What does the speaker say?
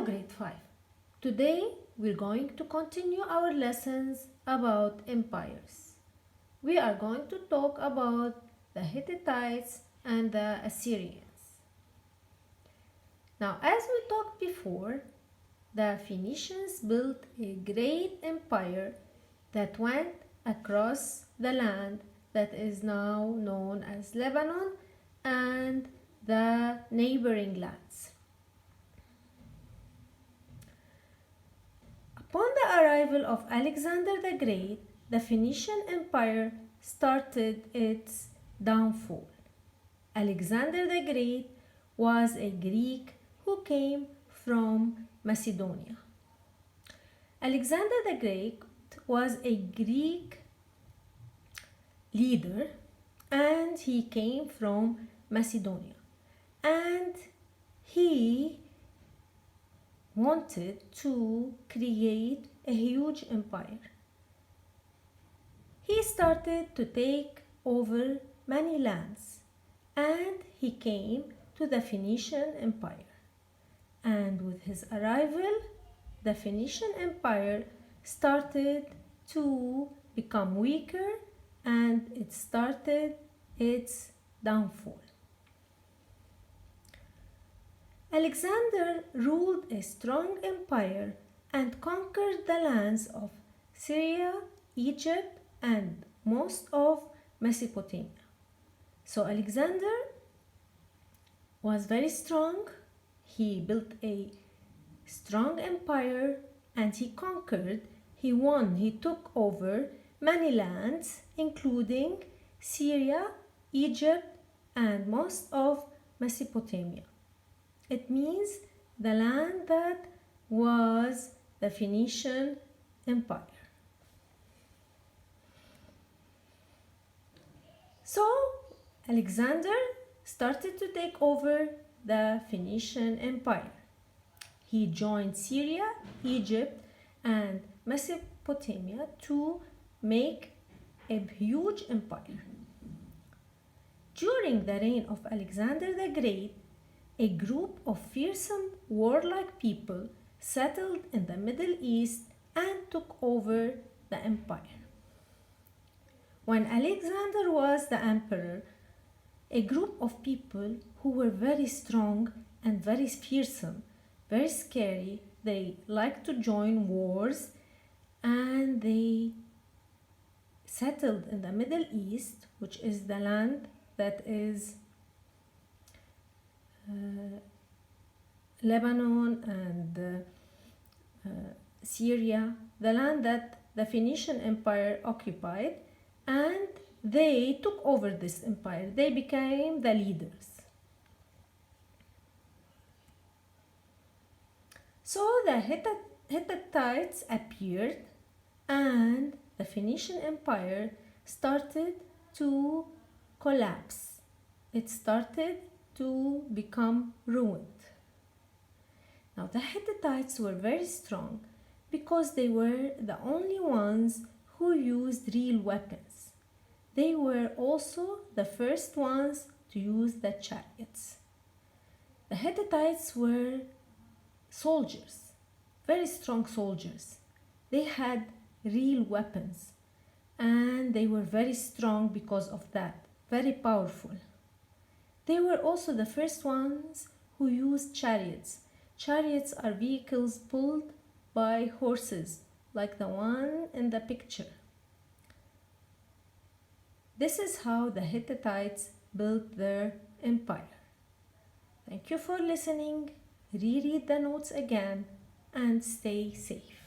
Hello grade 5. Today we're going to continue our lessons about empires. We are going to talk about the Hittites and the Assyrians. Now, as we talked before, the Phoenicians built a great empire that went across the land that is now known as Lebanon and the neighboring lands. Upon the arrival of Alexander the Great, the Phoenician Empire started its downfall. Alexander the Great was a Greek who came from Macedonia. Alexander the Great was a Greek leader and he came from Macedonia. And he wanted to create a huge empire. He started to take over many lands and he came to the Phoenician Empire. And with his arrival, the Phoenician Empire started to become weaker and it started its downfall. Alexander ruled a strong empire and conquered the lands of Syria, Egypt, and most of Mesopotamia. So Alexander was very strong. He built a strong empire and he conquered, he won, he took over many lands, including Syria, Egypt, and most of Mesopotamia. It means the land that was the Phoenician Empire. So Alexander started to take over the Phoenician Empire. He joined Syria, Egypt, and Mesopotamia to make a huge empire. During the reign of Alexander the Great, a group of fearsome warlike people settled in the Middle East and took over the empire. When Alexander was the emperor, a group of people who were very strong and very fearsome, very scary, they liked to join wars and they settled in the Middle East, which is the land that is Lebanon and Syria, the land that the Phoenician Empire occupied, and they took over this empire. They became the leaders. So the Hittites appeared and the Phoenician Empire started to collapse. It started to become ruined. Now the Hittites were very strong because they were the only ones who used real weapons. They were also the first ones to use the chariots. The Hittites were soldiers, very strong soldiers. They had real weapons and they were very strong because of that, very powerful. They were also the first ones who used chariots. Chariots are vehicles pulled by horses, like the one in the picture. This is how the Hittites built their empire. Thank you for listening. Reread the notes again and stay safe.